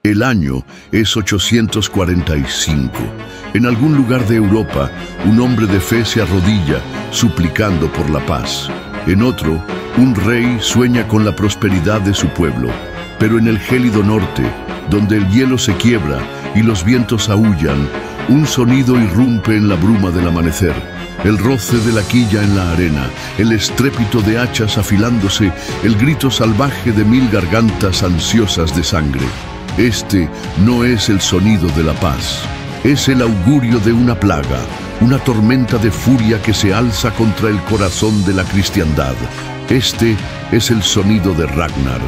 El año es 845. En algún lugar de Europa, un hombre de fe se arrodilla, suplicando por la paz. En otro, un rey sueña con la prosperidad de su pueblo. Pero en el gélido norte, donde el hielo se quiebra y los vientos aúllan, un sonido irrumpe en la bruma del amanecer. El roce de la quilla en la arena, el estrépito de hachas afilándose, el grito salvaje de 1000 gargantas ansiosas de sangre. Este no es el sonido de la paz. Es el augurio de una plaga, una tormenta de furia que se alza contra el corazón de la cristiandad. Este es el sonido de Ragnar.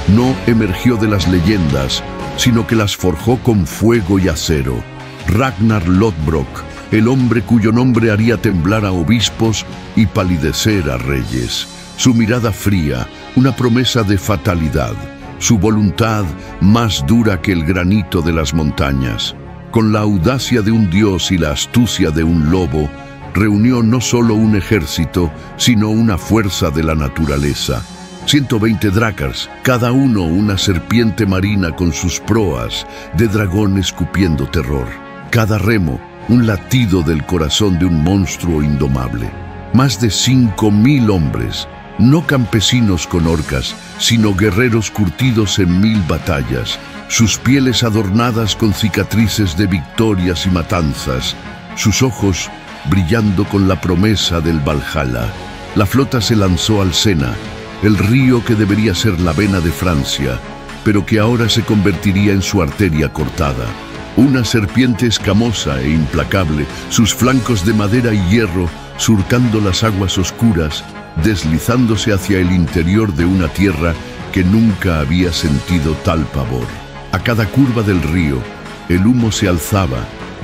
No emergió de las leyendas, sino que las forjó con fuego y acero. Ragnar Lodbrok, el hombre cuyo nombre haría temblar a obispos y palidecer a reyes. Su mirada fría, una promesa de fatalidad. Su voluntad más dura que el granito de las montañas. Con la audacia de un dios y la astucia de un lobo, reunió no solo un ejército, sino una fuerza de la naturaleza. 120 drácars, cada uno una serpiente marina con sus proas, de dragón escupiendo terror. Cada remo, un latido del corazón de un monstruo indomable. Más de 5000 hombres, no campesinos con orcas, sino guerreros curtidos en 1000 batallas, sus pieles adornadas con cicatrices de victorias y matanzas, sus ojos brillando con la promesa del Valhalla. La flota se lanzó al Sena, el río que debería ser la vena de Francia, pero que ahora se convertiría en su arteria cortada. Una serpiente escamosa e implacable, sus flancos de madera y hierro, surcando las aguas oscuras, deslizándose hacia el interior de una tierra que nunca había sentido tal pavor. A cada curva del río, el humo se alzaba,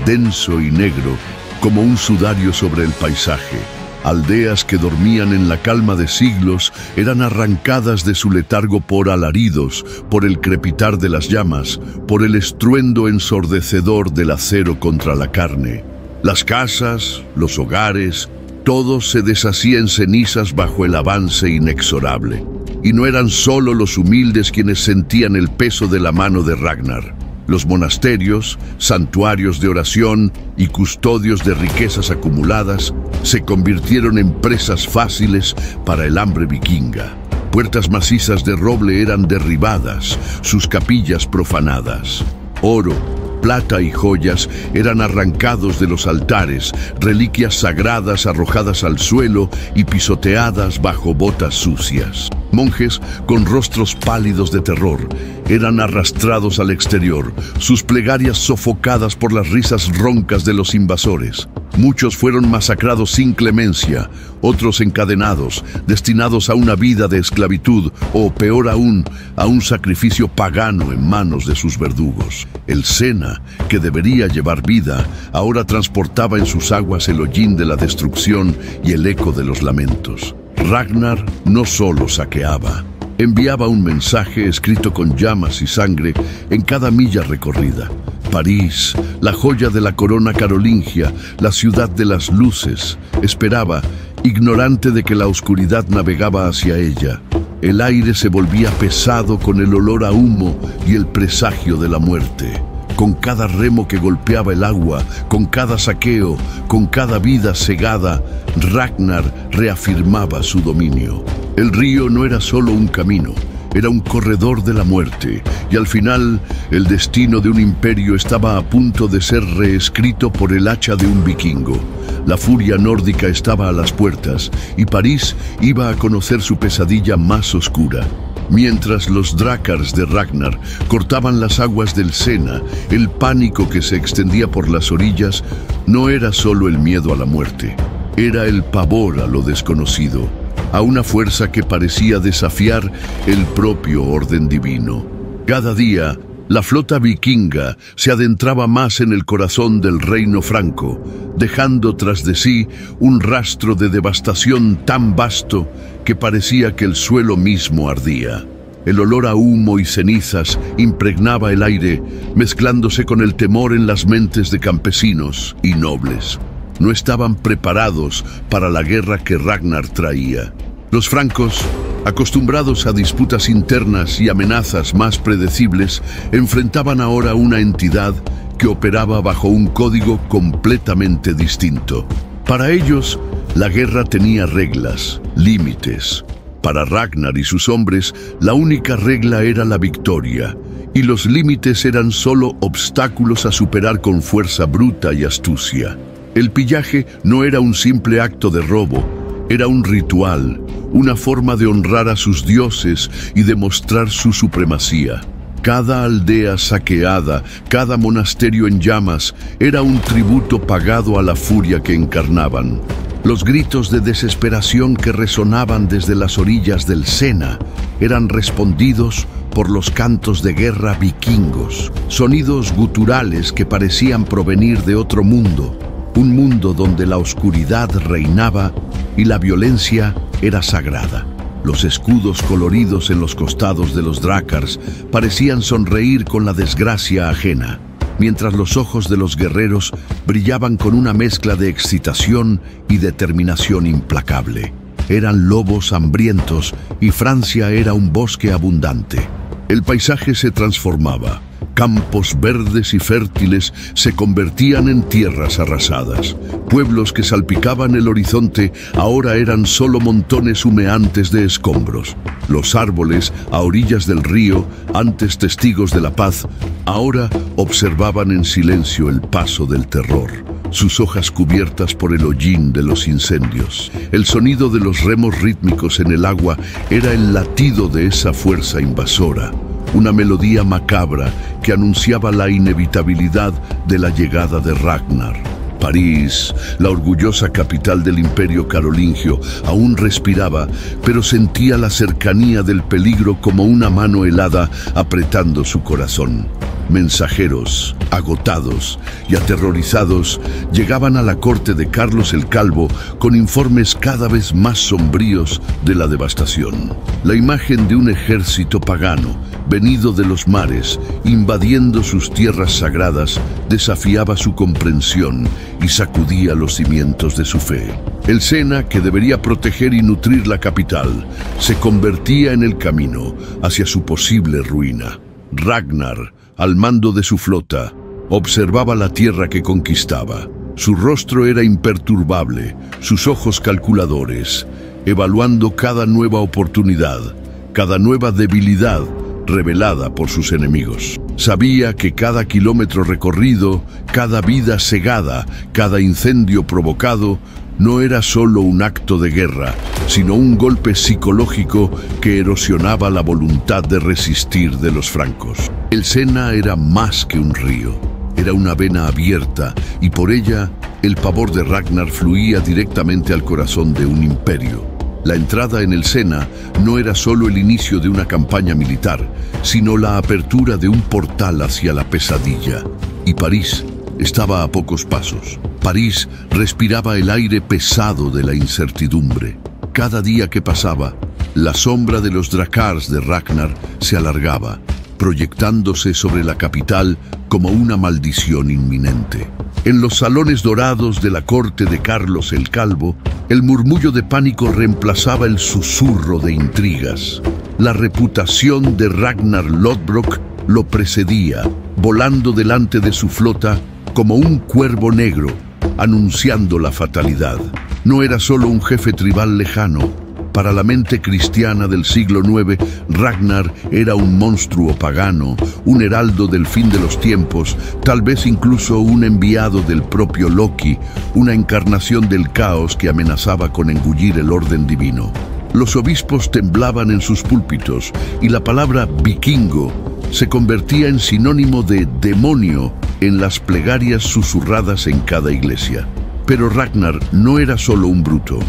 denso y negro, como un sudario sobre el paisaje. Aldeas que dormían en la calma de siglos eran arrancadas de su letargo por alaridos, por el crepitar de las llamas, por el estruendo ensordecedor del acero contra la carne. Las casas, los hogares, todo se deshacía en cenizas bajo el avance inexorable. Y no eran solo los humildes quienes sentían el peso de la mano de Ragnar. Los monasterios, santuarios de oración y custodios de riquezas acumuladas se convirtieron en presas fáciles para el hambre vikinga. Puertas macizas de roble eran derribadas, sus capillas profanadas. Oro, plata y joyas eran arrancados de los altares, reliquias sagradas arrojadas al suelo y pisoteadas bajo botas sucias. Monjes con rostros pálidos de terror eran arrastrados al exterior, sus plegarias sofocadas por las risas roncas de los invasores. Muchos fueron masacrados sin clemencia, otros encadenados, destinados a una vida de esclavitud o, peor aún, a un sacrificio pagano en manos de sus verdugos. El Sena, que debería llevar vida, ahora transportaba en sus aguas el hollín de la destrucción y el eco de los lamentos. Ragnar no solo saqueaba, enviaba un mensaje escrito con llamas y sangre en cada milla recorrida. París, la joya de la corona carolingia, la ciudad de las luces, esperaba, ignorante de que la oscuridad navegaba hacia ella. El aire se volvía pesado con el olor a humo y el presagio de la muerte. Con cada remo que golpeaba el agua, con cada saqueo, con cada vida cegada, Ragnar reafirmaba su dominio. El río no era solo un camino, era un corredor de la muerte, y al final el destino de un imperio estaba a punto de ser reescrito por el hacha de un vikingo. La furia nórdica estaba a las puertas, y París iba a conocer su pesadilla más oscura. Mientras los drácars de Ragnar cortaban las aguas del Sena, el pánico que se extendía por las orillas no era solo el miedo a la muerte, era el pavor a lo desconocido, a una fuerza que parecía desafiar el propio orden divino. Cada día, la flota vikinga se adentraba más en el corazón del reino franco, dejando tras de sí un rastro de devastación tan vasto que parecía que el suelo mismo ardía. El olor a humo y cenizas impregnaba el aire, mezclándose con el temor en las mentes de campesinos y nobles. No estaban preparados para la guerra que Ragnar traía. Los francos Acostumbrados a disputas internas y amenazas más predecibles, enfrentaban ahora una entidad que operaba bajo un código completamente distinto. Para ellos, la guerra tenía reglas, límites. Para Ragnar y sus hombres, la única regla era la victoria, y los límites eran solo obstáculos a superar con fuerza bruta y astucia. El pillaje no era un simple acto de robo, era un ritual, una forma de honrar a sus dioses y demostrar su supremacía. Cada aldea saqueada, cada monasterio en llamas, era un tributo pagado a la furia que encarnaban. Los gritos de desesperación que resonaban desde las orillas del Sena eran respondidos por los cantos de guerra vikingos, sonidos guturales que parecían provenir de otro mundo, un mundo donde la oscuridad reinaba y la violencia era sagrada. Los escudos coloridos en los costados de los drácars parecían sonreír con la desgracia ajena, mientras los ojos de los guerreros brillaban con una mezcla de excitación y determinación implacable. Eran lobos hambrientos y Francia era un bosque abundante. El paisaje se transformaba. Campos verdes y fértiles se convertían en tierras arrasadas. Pueblos que salpicaban el horizonte ahora eran solo montones humeantes de escombros. Los árboles, a orillas del río, antes testigos de la paz, ahora observaban en silencio el paso del terror, sus hojas cubiertas por el hollín de los incendios. El sonido de los remos rítmicos en el agua era el latido de esa fuerza invasora, una melodía macabra que anunciaba la inevitabilidad de la llegada de Ragnar. París, la orgullosa capital del Imperio Carolingio, aún respiraba, pero sentía la cercanía del peligro como una mano helada apretando su corazón. Mensajeros, agotados y aterrorizados, llegaban a la corte de Carlos el Calvo con informes cada vez más sombríos de la devastación. La imagen de un ejército pagano, venido de los mares, invadiendo sus tierras sagradas, desafiaba su comprensión y sacudía los cimientos de su fe. El Sena, que debería proteger y nutrir la capital, se convertía en el camino hacia su posible ruina. Ragnar, al mando de su flota, observaba la tierra que conquistaba. Su rostro era imperturbable, sus ojos calculadores, evaluando cada nueva oportunidad, cada nueva debilidad revelada por sus enemigos. Sabía que cada kilómetro recorrido, cada vida cegada, cada incendio provocado, no era solo un acto de guerra, sino un golpe psicológico que erosionaba la voluntad de resistir de los francos. El Sena era más que un río, era una vena abierta y por ella el pavor de Ragnar fluía directamente al corazón de un imperio. La entrada en el Sena no era solo el inicio de una campaña militar, sino la apertura de un portal hacia la pesadilla. Y París estaba a pocos pasos. París respiraba el aire pesado de la incertidumbre. Cada día que pasaba, la sombra de los drácars de Ragnar se alargaba, proyectándose sobre la capital como una maldición inminente. En los salones dorados de la corte de Carlos el Calvo, el murmullo de pánico reemplazaba el susurro de intrigas. La reputación de Ragnar Lodbrok lo precedía, volando delante de su flota como un cuervo negro, anunciando la fatalidad. No era solo un jefe tribal lejano. Para la mente cristiana del siglo IX, Ragnar era un monstruo pagano, un heraldo del fin de los tiempos, tal vez incluso un enviado del propio Loki, una encarnación del caos que amenazaba con engullir el orden divino. Los obispos temblaban en sus púlpitos y la palabra vikingo se convertía en sinónimo de demonio en las plegarias susurradas en cada iglesia. Pero Ragnar no era solo un bruto.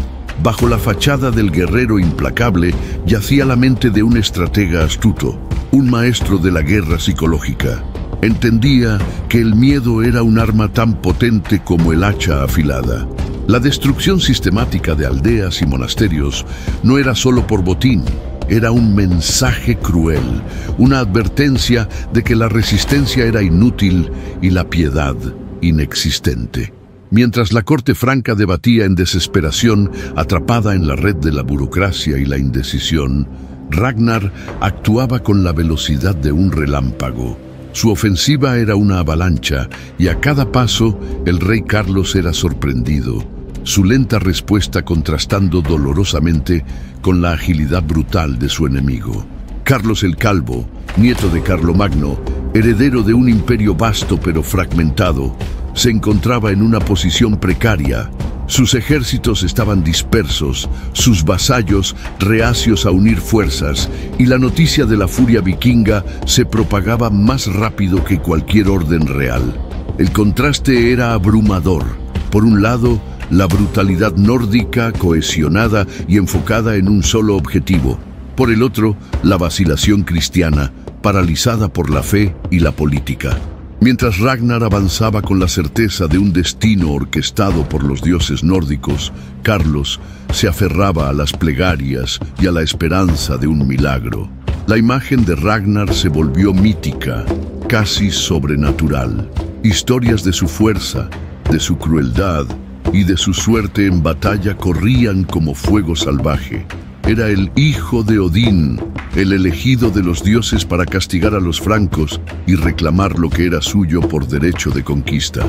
Bajo la fachada del guerrero implacable yacía la mente de un estratega astuto, un maestro de la guerra psicológica. Entendía que el miedo era un arma tan potente como el hacha afilada. La destrucción sistemática de aldeas y monasterios no era solo por botín, era un mensaje cruel, una advertencia de que la resistencia era inútil y la piedad inexistente. Mientras la corte franca debatía en desesperación, atrapada en la red de la burocracia y la indecisión, Ragnar actuaba con la velocidad de un relámpago. Su ofensiva era una avalancha y a cada paso el rey Carlos era sorprendido, su lenta respuesta contrastando dolorosamente con la agilidad brutal de su enemigo. Carlos el Calvo, nieto de Carlomagno, heredero de un imperio vasto pero fragmentado, se encontraba en una posición precaria. Sus ejércitos estaban dispersos, sus vasallos reacios a unir fuerzas, y la noticia de la furia vikinga se propagaba más rápido que cualquier orden real. El contraste era abrumador. Por un lado, la brutalidad nórdica, cohesionada y enfocada en un solo objetivo. Por el otro, la vacilación cristiana, paralizada por la fe y la política. Mientras Ragnar avanzaba con la certeza de un destino orquestado por los dioses nórdicos, Carlos se aferraba a las plegarias y a la esperanza de un milagro. La imagen de Ragnar se volvió mítica, casi sobrenatural. Historias de su fuerza, de su crueldad y de su suerte en batalla corrían como fuego salvaje. Era el hijo de Odín, el elegido de los dioses para castigar a los francos y reclamar lo que era suyo por derecho de conquista.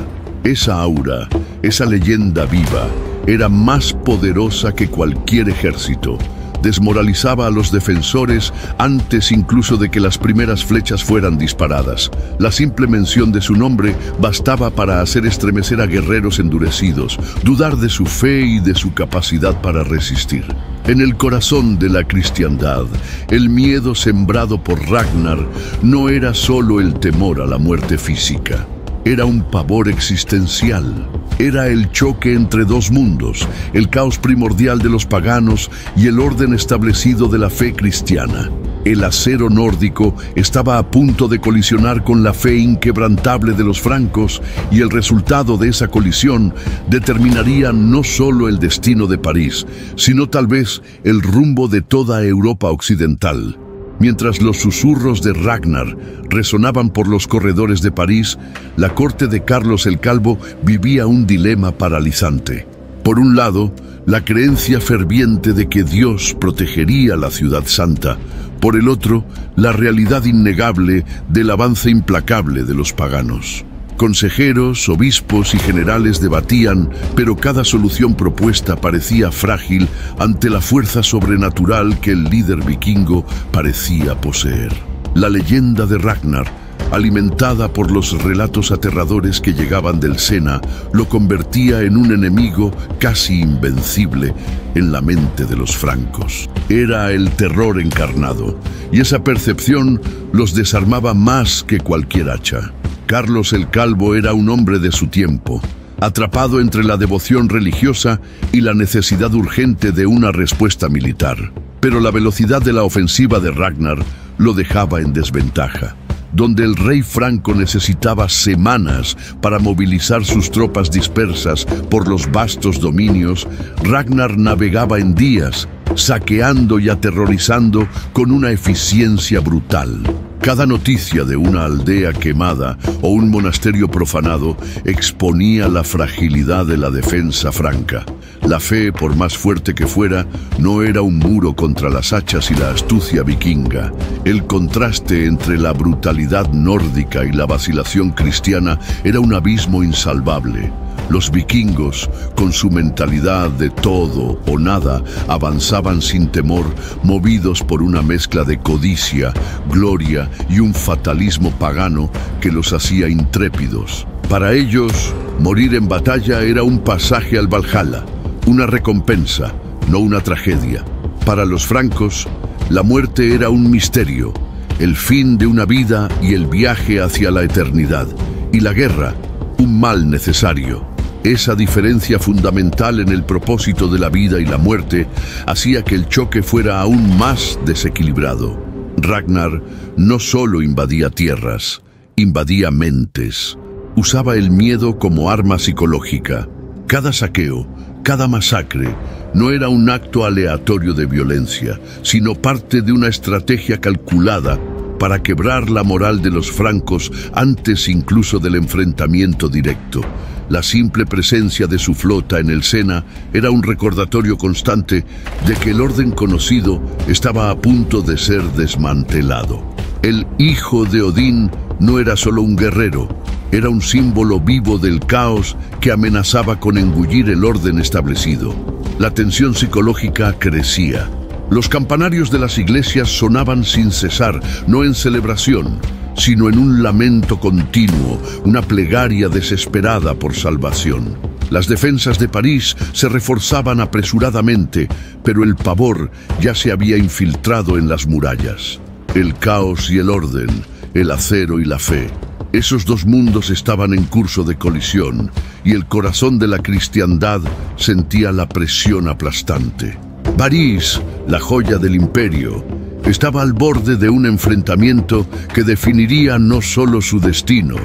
Esa aura, esa leyenda viva, era más poderosa que cualquier ejército. Desmoralizaba a los defensores antes incluso de que las primeras flechas fueran disparadas. La simple mención de su nombre bastaba para hacer estremecer a guerreros endurecidos, dudar de su fe y de su capacidad para resistir. En el corazón de la cristiandad, el miedo sembrado por Ragnar no era solo el temor a la muerte física. Era un pavor existencial. Era el choque entre dos mundos, el caos primordial de los paganos y el orden establecido de la fe cristiana. El acero nórdico estaba a punto de colisionar con la fe inquebrantable de los francos, y el resultado de esa colisión determinaría no solo el destino de París, sino tal vez el rumbo de toda Europa occidental. Mientras los susurros de Ragnar resonaban por los corredores de París, la corte de Carlos el Calvo vivía un dilema paralizante. Por un lado, la creencia ferviente de que Dios protegería la ciudad santa. Por el otro, la realidad innegable del avance implacable de los paganos. Consejeros, obispos y generales debatían, pero cada solución propuesta parecía frágil ante la fuerza sobrenatural que el líder vikingo parecía poseer. La leyenda de Ragnar, alimentada por los relatos aterradores que llegaban del Sena, lo convertía en un enemigo casi invencible en la mente de los francos. Era el terror encarnado, y esa percepción los desarmaba más que cualquier hacha. Carlos el Calvo era un hombre de su tiempo, atrapado entre la devoción religiosa y la necesidad urgente de una respuesta militar. Pero la velocidad de la ofensiva de Ragnar lo dejaba en desventaja. Donde el rey franco necesitaba semanas para movilizar sus tropas dispersas por los vastos dominios, Ragnar navegaba en días, saqueando y aterrorizando con una eficiencia brutal. Cada noticia de una aldea quemada o un monasterio profanado exponía la fragilidad de la defensa franca. La fe, por más fuerte que fuera, no era un muro contra las hachas y la astucia vikinga. El contraste entre la brutalidad nórdica y la vacilación cristiana era un abismo insalvable. Los vikingos, con su mentalidad de todo o nada, avanzaban sin temor, movidos por una mezcla de codicia, gloria y un fatalismo pagano que los hacía intrépidos. Para ellos, morir en batalla era un pasaje al Valhalla, una recompensa, no una tragedia. Para los francos, la muerte era un misterio, el fin de una vida y el viaje hacia la eternidad, y la guerra, un mal necesario. Esa diferencia fundamental en el propósito de la vida y la muerte hacía que el choque fuera aún más desequilibrado. Ragnar no solo invadía tierras, invadía mentes. Usaba el miedo como arma psicológica. Cada saqueo, cada masacre, no era un acto aleatorio de violencia, sino parte de una estrategia calculada para quebrar la moral de los francos antes incluso del enfrentamiento directo. La simple presencia de su flota en el Sena era un recordatorio constante de que el orden conocido estaba a punto de ser desmantelado. El hijo de Odín no era solo un guerrero, era un símbolo vivo del caos que amenazaba con engullir el orden establecido. La tensión psicológica crecía. Los campanarios de las iglesias sonaban sin cesar, no en celebración, sino en un lamento continuo, una plegaria desesperada por salvación. Las defensas de París se reforzaban apresuradamente, pero el pavor ya se había infiltrado en las murallas. El caos y el orden, el acero y la fe. Esos dos mundos estaban en curso de colisión, y el corazón de la cristiandad sentía la presión aplastante. París, la joya del imperio, estaba al borde de un enfrentamiento que definiría no solo su destino,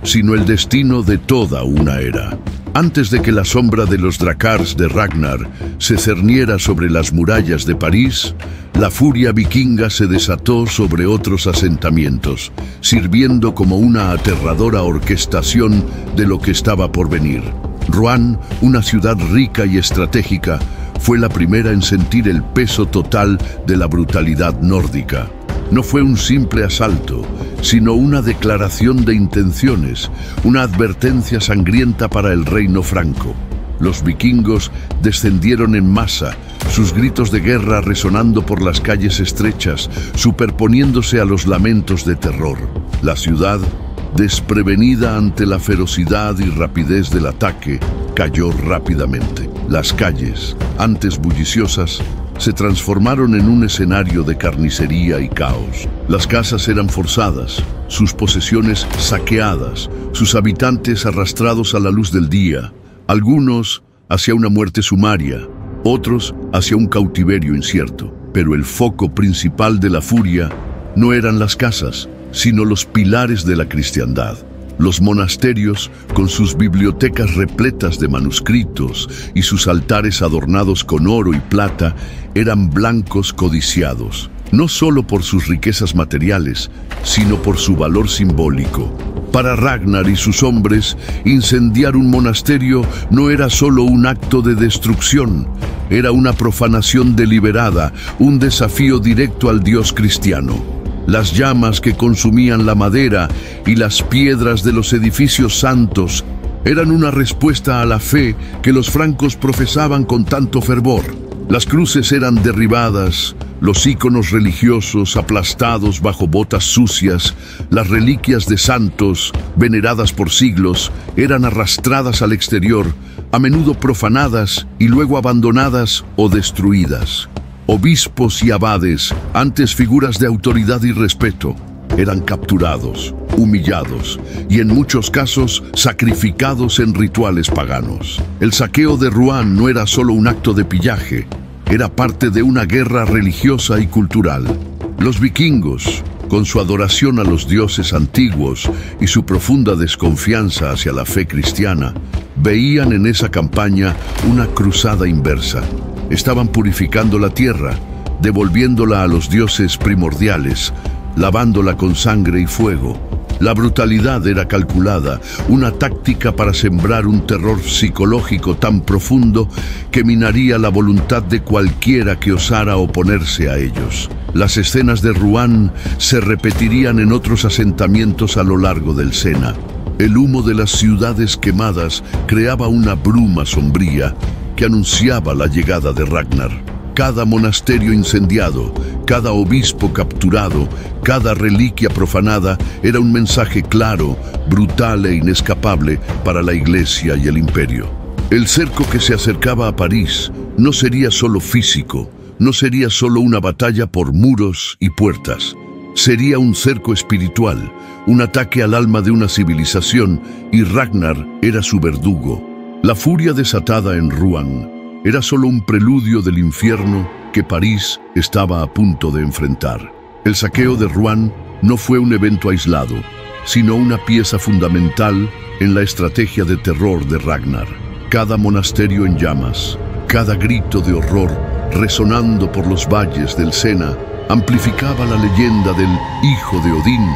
sino el destino de toda una era. Antes de que la sombra de los Drakars de Ragnar se cerniera sobre las murallas de París, la furia vikinga se desató sobre otros asentamientos, sirviendo como una aterradora orquestación de lo que estaba por venir. Rouen, una ciudad rica y estratégica, fue la primera en sentir el peso total de la brutalidad nórdica. No fue un simple asalto, sino una declaración de intenciones, una advertencia sangrienta para el reino franco. Los vikingos descendieron en masa, sus gritos de guerra resonando por las calles estrechas, superponiéndose a los lamentos de terror. La ciudad, desprevenida ante la ferocidad y rapidez del ataque, cayó rápidamente. Las calles, antes bulliciosas, se transformaron en un escenario de carnicería y caos. Las casas eran forzadas, sus posesiones saqueadas, sus habitantes arrastrados a la luz del día, algunos hacia una muerte sumaria, otros hacia un cautiverio incierto. Pero el foco principal de la furia no eran las casas, sino los pilares de la cristiandad. Los monasterios, con sus bibliotecas repletas de manuscritos y sus altares adornados con oro y plata, eran blancos codiciados, no solo por sus riquezas materiales, sino por su valor simbólico. Para Ragnar y sus hombres, incendiar un monasterio no era solo un acto de destrucción, era una profanación deliberada, un desafío directo al Dios cristiano. Las llamas que consumían la madera y las piedras de los edificios santos eran una respuesta a la fe que los francos profesaban con tanto fervor. Las cruces eran derribadas, los íconos religiosos aplastados bajo botas sucias, las reliquias de santos, veneradas por siglos, eran arrastradas al exterior, a menudo profanadas y luego abandonadas o destruidas. Obispos y abades, antes figuras de autoridad y respeto, eran capturados, humillados y en muchos casos sacrificados en rituales paganos. El saqueo de Rouen no era solo un acto de pillaje, era parte de una guerra religiosa y cultural. Los vikingos, con su adoración a los dioses antiguos y su profunda desconfianza hacia la fe cristiana, veían en esa campaña una cruzada inversa. Estaban purificando la tierra, devolviéndola a los dioses primordiales, lavándola con sangre y fuego. La brutalidad era calculada, una táctica para sembrar un terror psicológico tan profundo que minaría la voluntad de cualquiera que osara oponerse a ellos. Las escenas de Rouen se repetirían en otros asentamientos a lo largo del Sena. El humo de las ciudades quemadas creaba una bruma sombría que anunciaba la llegada de Ragnar. Cada monasterio incendiado, cada obispo capturado, cada reliquia profanada era un mensaje claro, brutal e inescapable para la Iglesia y el imperio. El cerco que se acercaba a París no sería solo físico, no sería solo una batalla por muros y puertas. Sería un cerco espiritual, un ataque al alma de una civilización, y Ragnar era su verdugo. La furia desatada en Rouen era solo un preludio del infierno que París estaba a punto de enfrentar. El saqueo de Rouen no fue un evento aislado, sino una pieza fundamental en la estrategia de terror de Ragnar. Cada monasterio en llamas, cada grito de horror resonando por los valles del Sena, amplificaba la leyenda del hijo de Odín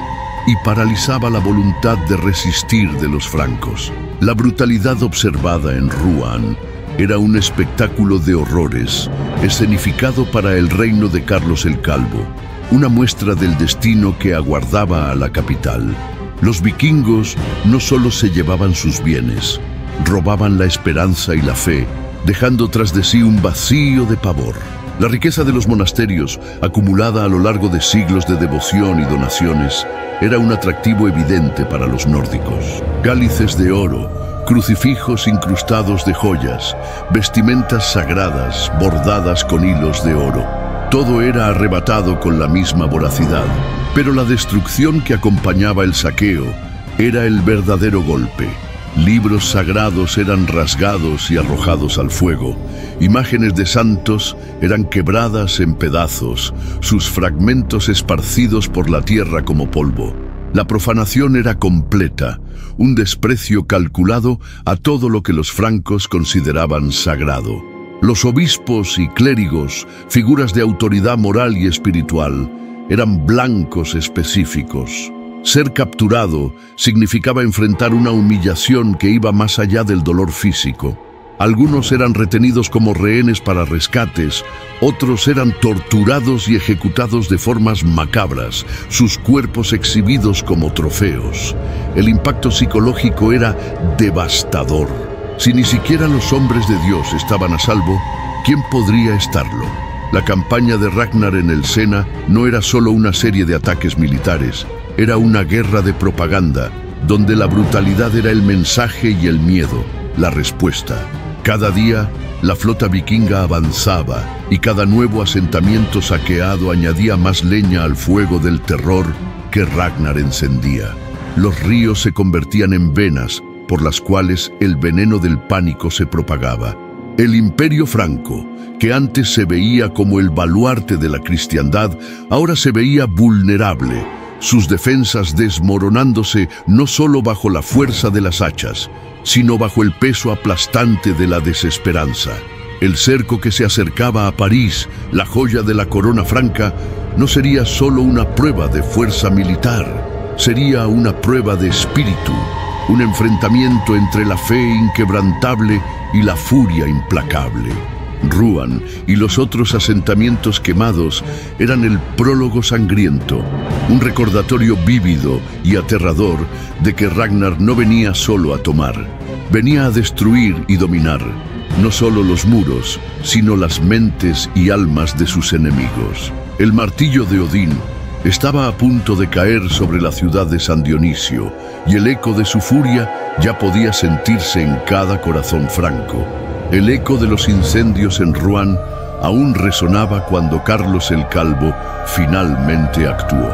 y paralizaba la voluntad de resistir de los francos. La brutalidad observada en Rouen era un espectáculo de horrores, escenificado para el reino de Carlos el Calvo, una muestra del destino que aguardaba a la capital. Los vikingos no solo se llevaban sus bienes, robaban la esperanza y la fe, dejando tras de sí un vacío de pavor. La riqueza de los monasterios, acumulada a lo largo de siglos de devoción y donaciones, era un atractivo evidente para los nórdicos. Cálices de oro, crucifijos incrustados de joyas, vestimentas sagradas bordadas con hilos de oro. Todo era arrebatado con la misma voracidad, pero la destrucción que acompañaba el saqueo era el verdadero golpe. Libros sagrados eran rasgados y arrojados al fuego. Imágenes de santos eran quebradas en pedazos, sus fragmentos esparcidos por la tierra como polvo. La profanación era completa, un desprecio calculado a todo lo que los francos consideraban sagrado. Los obispos y clérigos, figuras de autoridad moral y espiritual, eran blancos específicos. Ser capturado significaba enfrentar una humillación que iba más allá del dolor físico. Algunos eran retenidos como rehenes para rescates, otros eran torturados y ejecutados de formas macabras, sus cuerpos exhibidos como trofeos. El impacto psicológico era devastador. Si ni siquiera los hombres de Dios estaban a salvo, ¿quién podría estarlo? La campaña de Ragnar en el Sena no era solo una serie de ataques militares, era una guerra de propaganda, donde la brutalidad era el mensaje y el miedo, la respuesta. Cada día, la flota vikinga avanzaba y cada nuevo asentamiento saqueado añadía más leña al fuego del terror que Ragnar encendía. Los ríos se convertían en venas por las cuales el veneno del pánico se propagaba. El Imperio Franco, que antes se veía como el baluarte de la cristiandad, ahora se veía vulnerable, sus defensas desmoronándose no solo bajo la fuerza de las hachas, sino bajo el peso aplastante de la desesperanza. El cerco que se acercaba a París, la joya de la corona franca, no sería solo una prueba de fuerza militar, sería una prueba de espíritu, un enfrentamiento entre la fe inquebrantable y la furia implacable. Rouen y los otros asentamientos quemados eran el prólogo sangriento, un recordatorio vívido y aterrador de que Ragnar no venía solo a tomar, venía a destruir y dominar, no solo los muros, sino las mentes y almas de sus enemigos. El martillo de Odín estaba a punto de caer sobre la ciudad de San Dionisio, y el eco de su furia ya podía sentirse en cada corazón franco. El eco de los incendios en Rouen aún resonaba cuando Carlos el Calvo finalmente actuó.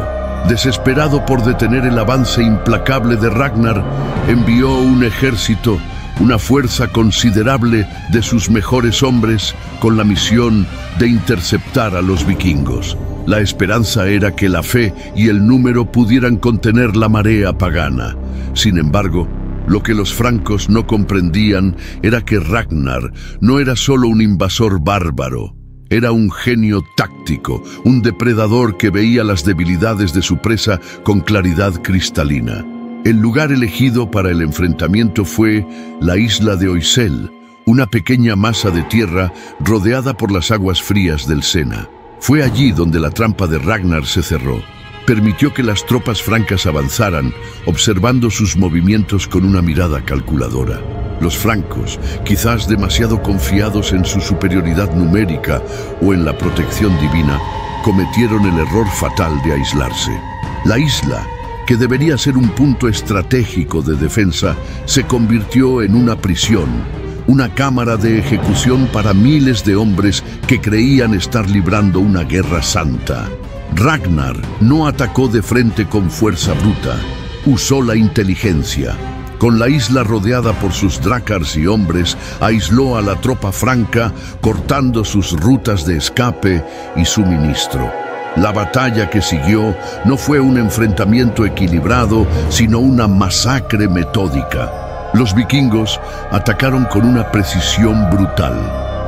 Desesperado por detener el avance implacable de Ragnar, envió un ejército, una fuerza considerable de sus mejores hombres, con la misión de interceptar a los vikingos. La esperanza era que la fe y el número pudieran contener la marea pagana. Sin embargo, lo que los francos no comprendían era que Ragnar no era solo un invasor bárbaro, era un genio táctico, un depredador que veía las debilidades de su presa con claridad cristalina. El lugar elegido para el enfrentamiento fue la isla de Oisel, una pequeña masa de tierra rodeada por las aguas frías del Sena. Fue allí donde la trampa de Ragnar se cerró. Permitió que las tropas francas avanzaran, observando sus movimientos con una mirada calculadora. Los francos, quizás demasiado confiados en su superioridad numérica o en la protección divina, cometieron el error fatal de aislarse. La isla, que debería ser un punto estratégico de defensa, se convirtió en una prisión, una cámara de ejecución para miles de hombres que creían estar librando una guerra santa. Ragnar no atacó de frente con fuerza bruta, usó la inteligencia. Con la isla rodeada por sus drácars y hombres, aisló a la tropa franca, cortando sus rutas de escape y suministro. La batalla que siguió no fue un enfrentamiento equilibrado, sino una masacre metódica. Los vikingos atacaron con una precisión brutal,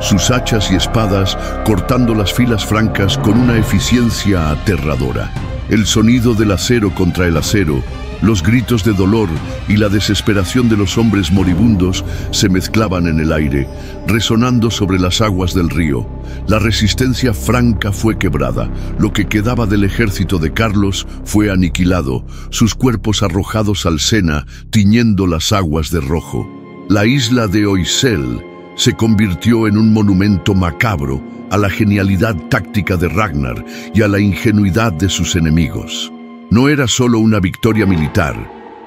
sus hachas y espadas cortando las filas francas con una eficiencia aterradora. El sonido del acero contra el acero, los gritos de dolor y la desesperación de los hombres moribundos se mezclaban en el aire, resonando sobre las aguas del río. La resistencia franca fue quebrada. Lo que quedaba del ejército de Carlos fue aniquilado, sus cuerpos arrojados al Sena, tiñendo las aguas de rojo. La isla de Oisel se convirtió en un monumento macabro a la genialidad táctica de Ragnar y a la ingenuidad de sus enemigos. No era solo una victoria militar,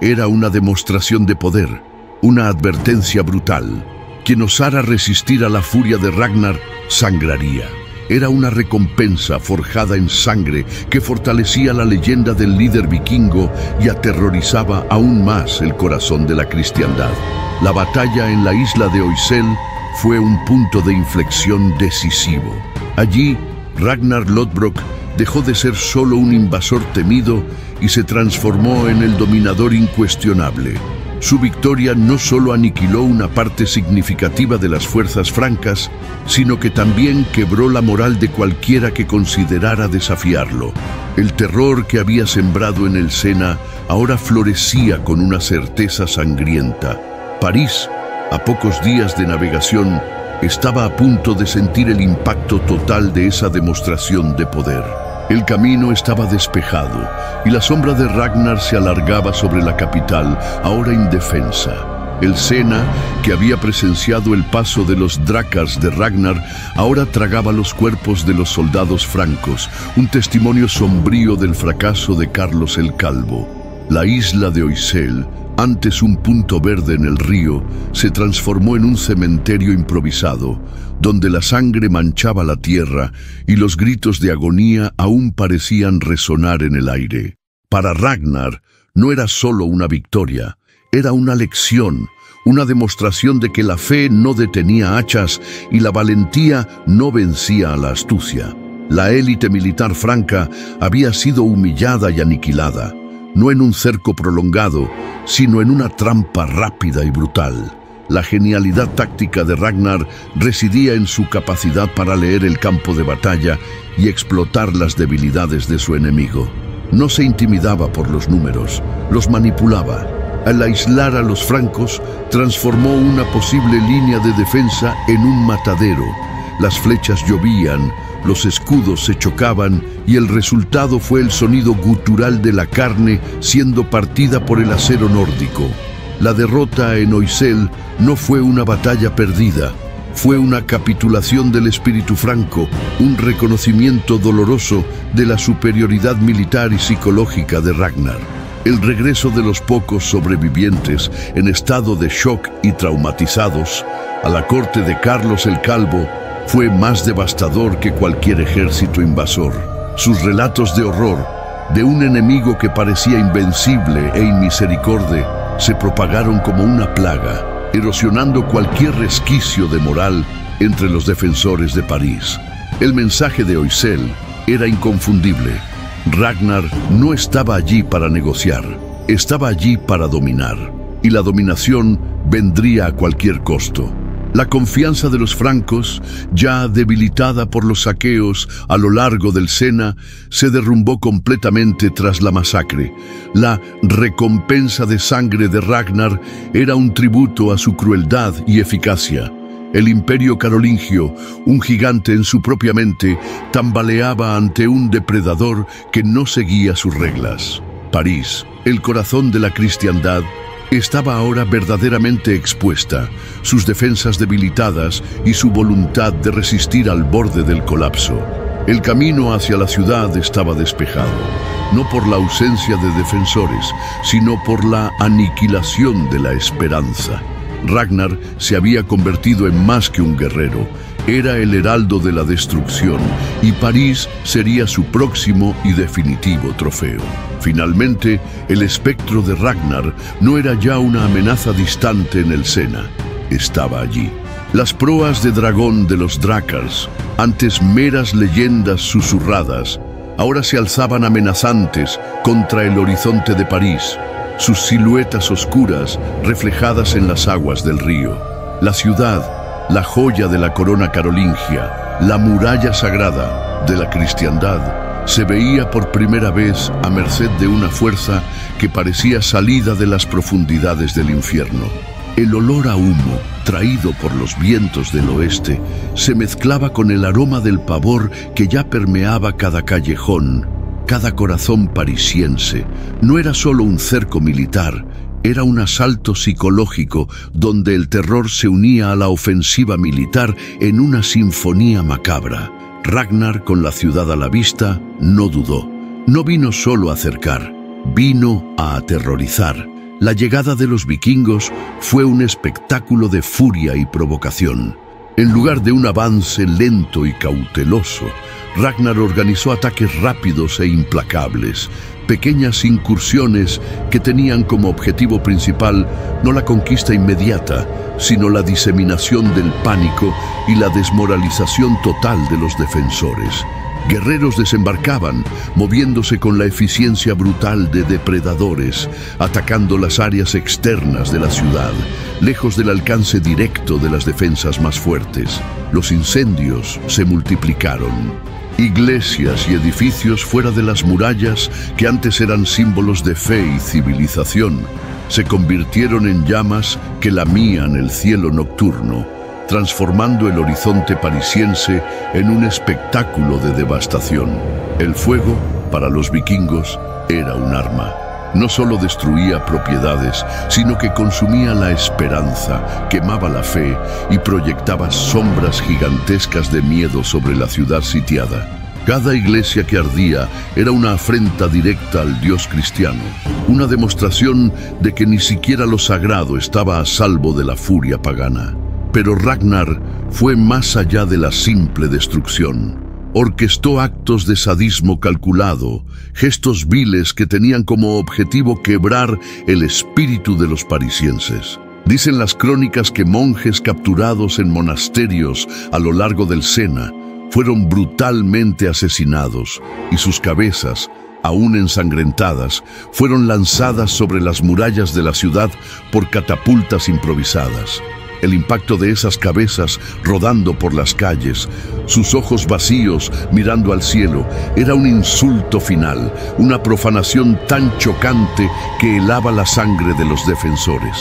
era una demostración de poder, una advertencia brutal. Quien osara resistir a la furia de Ragnar sangraría. Era una recompensa forjada en sangre que fortalecía la leyenda del líder vikingo y aterrorizaba aún más el corazón de la cristiandad. La batalla en la isla de Oisel fue un punto de inflexión decisivo. Allí, Ragnar Lodbrok dejó de ser solo un invasor temido y se transformó en el dominador incuestionable. Su victoria no solo aniquiló una parte significativa de las fuerzas francas, sino que también quebró la moral de cualquiera que considerara desafiarlo. El terror que había sembrado en el Sena ahora florecía con una certeza sangrienta. París, a pocos días de navegación, estaba a punto de sentir el impacto total de esa demostración de poder. El camino estaba despejado y la sombra de Ragnar se alargaba sobre la capital, ahora indefensa. El Sena, que había presenciado el paso de los Drakars de Ragnar, ahora tragaba los cuerpos de los soldados francos, un testimonio sombrío del fracaso de Carlos el Calvo. La isla de Oisel, antes un punto verde en el río, se transformó en un cementerio improvisado, donde la sangre manchaba la tierra y los gritos de agonía aún parecían resonar en el aire. Para Ragnar no era solo una victoria, era una lección, una demostración de que la fe no detenía hachas y la valentía no vencía a la astucia. La élite militar franca había sido humillada y aniquilada, no en un cerco prolongado, sino en una trampa rápida y brutal. La genialidad táctica de Ragnar residía en su capacidad para leer el campo de batalla y explotar las debilidades de su enemigo. No se intimidaba por los números, los manipulaba. Al aislar a los francos, transformó una posible línea de defensa en un matadero. Las flechas llovían, los escudos se chocaban y el resultado fue el sonido gutural de la carne siendo partida por el acero nórdico. La derrota en Oisel no fue una batalla perdida, fue una capitulación del espíritu franco, un reconocimiento doloroso de la superioridad militar y psicológica de Ragnar. El regreso de los pocos sobrevivientes en estado de shock y traumatizados a la corte de Carlos el Calvo fue más devastador que cualquier ejército invasor. Sus relatos de horror, de un enemigo que parecía invencible e inmisericorde, se propagaron como una plaga, erosionando cualquier resquicio de moral entre los defensores de París. El mensaje de Oisel era inconfundible. Ragnar no estaba allí para negociar, estaba allí para dominar, y la dominación vendría a cualquier costo. La confianza de los francos, ya debilitada por los saqueos a lo largo del Sena, se derrumbó completamente tras la masacre. La recompensa de sangre de Ragnar era un tributo a su crueldad y eficacia. El imperio carolingio, un gigante en su propia mente, tambaleaba ante un depredador que no seguía sus reglas. París, el corazón de la cristiandad, estaba ahora verdaderamente expuesta, sus defensas debilitadas y su voluntad de resistir al borde del colapso. El camino hacia la ciudad estaba despejado, no por la ausencia de defensores, sino por la aniquilación de la esperanza. Ragnar se había convertido en más que un guerrero, era el heraldo de la destrucción, y París sería su próximo y definitivo trofeo. Finalmente, el espectro de Ragnar no era ya una amenaza distante en el Sena, estaba allí. Las proas de dragón de los Drakars, antes meras leyendas susurradas, ahora se alzaban amenazantes contra el horizonte de París, sus siluetas oscuras reflejadas en las aguas del río. La ciudad, la joya de la corona carolingia, la muralla sagrada de la cristiandad, se veía por primera vez a merced de una fuerza que parecía salida de las profundidades del infierno. El olor a humo, traído por los vientos del oeste, se mezclaba con el aroma del pavor que ya permeaba cada callejón, cada corazón parisiense. No era solo un cerco militar, era un asalto psicológico donde el terror se unía a la ofensiva militar en una sinfonía macabra. Ragnar, con la ciudad a la vista, no dudó. No vino solo a cercar, vino a aterrorizar. La llegada de los vikingos fue un espectáculo de furia y provocación. En lugar de un avance lento y cauteloso, Ragnar organizó ataques rápidos e implacables, pequeñas incursiones que tenían como objetivo principal no la conquista inmediata, sino la diseminación del pánico y la desmoralización total de los defensores. Guerreros desembarcaban, moviéndose con la eficiencia brutal de depredadores, atacando las áreas externas de la ciudad, lejos del alcance directo de las defensas más fuertes. Los incendios se multiplicaron. Iglesias y edificios fuera de las murallas, que antes eran símbolos de fe y civilización, se convirtieron en llamas que lamían el cielo nocturno, transformando el horizonte parisiense en un espectáculo de devastación. El fuego, para los vikingos, era un arma. No solo destruía propiedades, sino que consumía la esperanza, quemaba la fe y proyectaba sombras gigantescas de miedo sobre la ciudad sitiada. Cada iglesia que ardía era una afrenta directa al Dios cristiano, una demostración de que ni siquiera lo sagrado estaba a salvo de la furia pagana. Pero Ragnar fue más allá de la simple destrucción. Orquestó actos de sadismo calculado, gestos viles que tenían como objetivo quebrar el espíritu de los parisienses. Dicen las crónicas que monjes capturados en monasterios a lo largo del Sena fueron brutalmente asesinados y sus cabezas, aún ensangrentadas, fueron lanzadas sobre las murallas de la ciudad por catapultas improvisadas. El impacto de esas cabezas rodando por las calles, sus ojos vacíos mirando al cielo, era un insulto final, una profanación tan chocante que helaba la sangre de los defensores.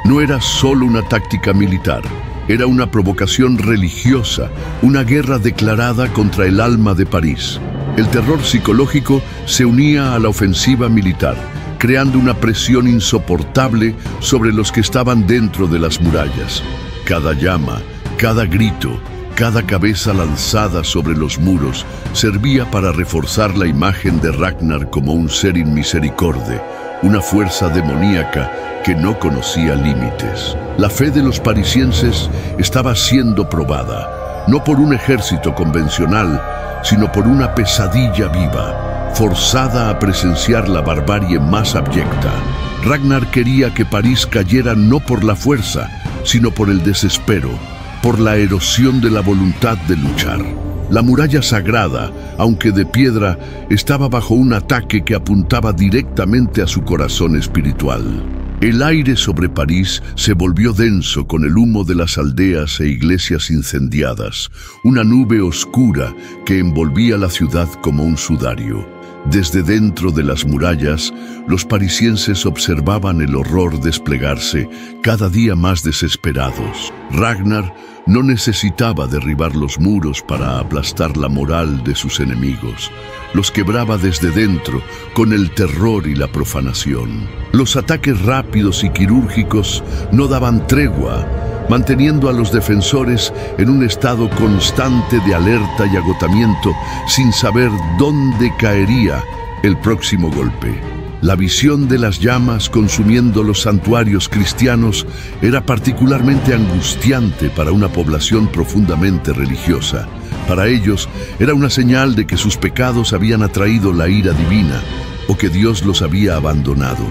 No era solo una táctica militar, era una provocación religiosa, una guerra declarada contra el alma de París. El terror psicológico se unía a la ofensiva militar, creando una presión insoportable sobre los que estaban dentro de las murallas. Cada llama, cada grito, cada cabeza lanzada sobre los muros servía para reforzar la imagen de Ragnar como un ser inmisericorde, una fuerza demoníaca que no conocía límites. La fe de los parisienses estaba siendo probada, no por un ejército convencional, sino por una pesadilla viva, forzada a presenciar la barbarie más abyecta. Ragnar quería que París cayera no por la fuerza, sino por el desespero, por la erosión de la voluntad de luchar. La muralla sagrada, aunque de piedra, estaba bajo un ataque que apuntaba directamente a su corazón espiritual. El aire sobre París se volvió denso con el humo de las aldeas e iglesias incendiadas, una nube oscura que envolvía la ciudad como un sudario. Desde dentro de las murallas, los parisienses observaban el horror desplegarse, cada día más desesperados. Ragnar no necesitaba derribar los muros para aplastar la moral de sus enemigos. Los quebraba desde dentro, con el terror y la profanación. Los ataques rápidos y quirúrgicos no daban tregua, manteniendo a los defensores en un estado constante de alerta y agotamiento, sin saber dónde caería el próximo golpe. La visión de las llamas consumiendo los santuarios cristianos era particularmente angustiante para una población profundamente religiosa. Para ellos era una señal de que sus pecados habían atraído la ira divina o que Dios los había abandonado.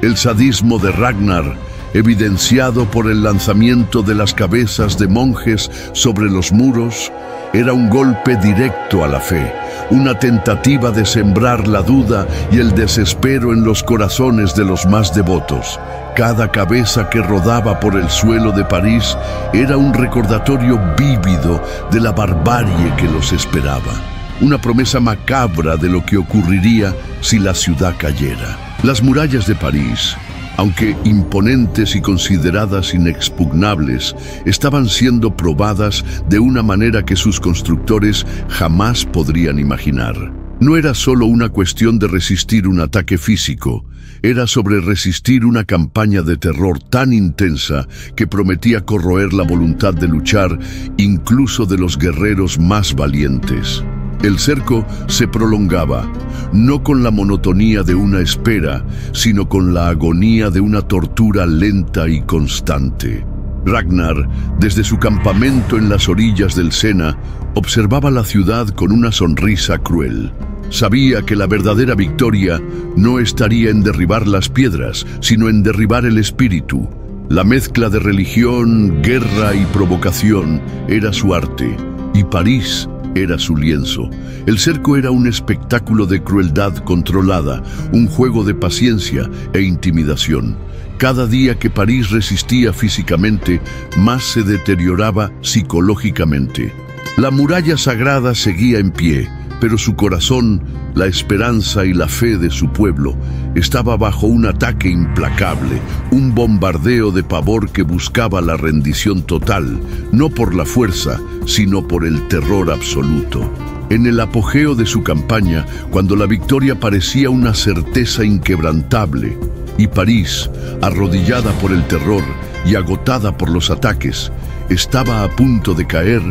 El sadismo de Ragnar, evidenciado por el lanzamiento de las cabezas de monjes sobre los muros, era un golpe directo a la fe, una tentativa de sembrar la duda y el desespero en los corazones de los más devotos. Cada cabeza que rodaba por el suelo de París era un recordatorio vívido de la barbarie que los esperaba. una promesa macabra de lo que ocurriría si la ciudad cayera. Las murallas de París, aunque imponentes y consideradas inexpugnables, estaban siendo probadas de una manera que sus constructores jamás podrían imaginar. No era solo una cuestión de resistir un ataque físico, era sobre resistir una campaña de terror tan intensa que prometía corroer la voluntad de luchar incluso de los guerreros más valientes. El cerco se prolongaba, no con la monotonía de una espera, sino con la agonía de una tortura lenta y constante. Ragnar, desde su campamento en las orillas del Sena, observaba la ciudad con una sonrisa cruel. Sabía que la verdadera victoria no estaría en derribar las piedras, sino en derribar el espíritu. La mezcla de religión, guerra y provocación era su arte, y París era su lienzo. El cerco era un espectáculo de crueldad controlada, un juego de paciencia e intimidación. Cada día que París resistía físicamente, más se deterioraba psicológicamente. La muralla sagrada seguía en pie, pero su corazón, la esperanza y la fe de su pueblo, estaba bajo un ataque implacable, un bombardeo de pavor que buscaba la rendición total, no por la fuerza, sino por el terror absoluto. En el apogeo de su campaña, cuando la victoria parecía una certeza inquebrantable, y París, arrodillada por el terror y agotada por los ataques, estaba a punto de caer,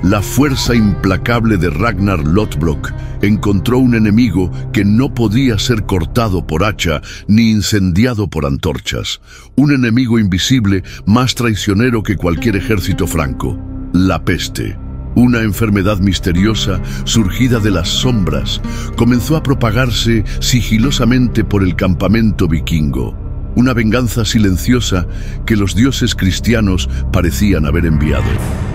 la fuerza implacable de Ragnar Lothbrok encontró un enemigo que no podía ser cortado por hacha ni incendiado por antorchas. Un enemigo invisible más traicionero que cualquier ejército franco: la peste. Una enfermedad misteriosa, surgida de las sombras, comenzó a propagarse sigilosamente por el campamento vikingo. Una venganza silenciosa que los dioses cristianos parecían haber enviado.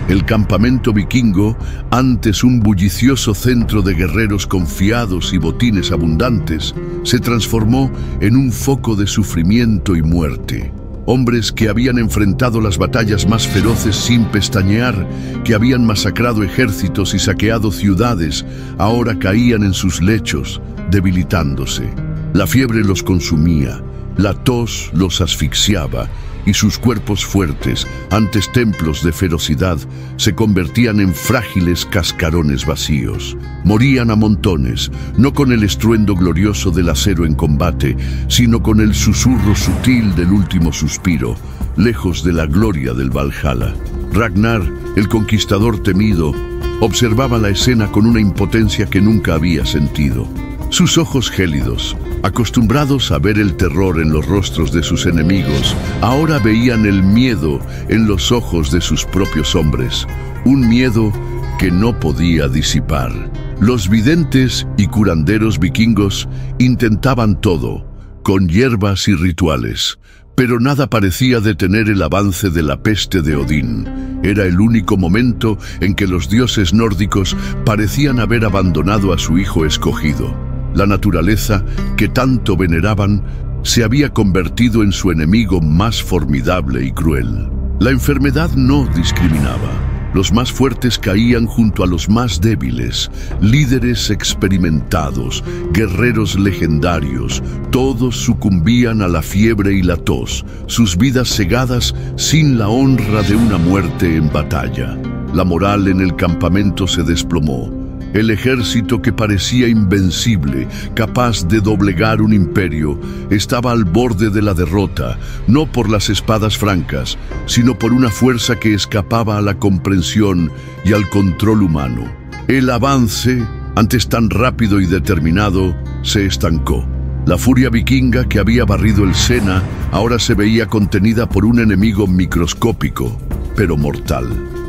El campamento vikingo, antes un bullicioso centro de guerreros confiados y botines abundantes, se transformó en un foco de sufrimiento y muerte. Hombres que habían enfrentado las batallas más feroces sin pestañear, que habían masacrado ejércitos y saqueado ciudades, ahora caían en sus lechos, debilitándose. La fiebre los consumía. La tos los asfixiaba y sus cuerpos fuertes, antes templos de ferocidad, se convertían en frágiles cascarones vacíos. Morían a montones, no con el estruendo glorioso del acero en combate, sino con el susurro sutil del último suspiro, lejos de la gloria del Valhalla. Ragnar, el conquistador temido, observaba la escena con una impotencia que nunca había sentido. Sus ojos gélidos, acostumbrados a ver el terror en los rostros de sus enemigos, ahora veían el miedo en los ojos de sus propios hombres, un miedo que no podía disipar. Los videntes y curanderos vikingos intentaban todo, con hierbas y rituales, pero nada parecía detener el avance de la peste de Odín. Era el único momento en que los dioses nórdicos parecían haber abandonado a su hijo escogido. La naturaleza, que tanto veneraban, se había convertido en su enemigo más formidable y cruel. La enfermedad no discriminaba. Los más fuertes caían junto a los más débiles, líderes experimentados, guerreros legendarios, todos sucumbían a la fiebre y la tos, sus vidas cegadas sin la honra de una muerte en batalla. La moral en el campamento se desplomó. El ejército que parecía invencible, capaz de doblegar un imperio, estaba al borde de la derrota, no por las espadas francas, sino por una fuerza que escapaba a la comprensión y al control humano. El avance, antes tan rápido y determinado, se estancó. La furia vikinga que había barrido el Sena ahora se veía contenida por un enemigo microscópico, pero mortal.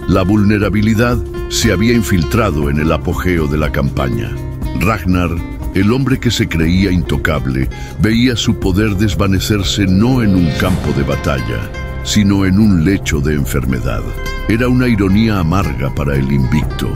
La vulnerabilidad se había infiltrado en el apogeo de la campaña. Ragnar, el hombre que se creía intocable, veía su poder desvanecerse no en un campo de batalla, sino en un lecho de enfermedad. Era una ironía amarga para el invicto.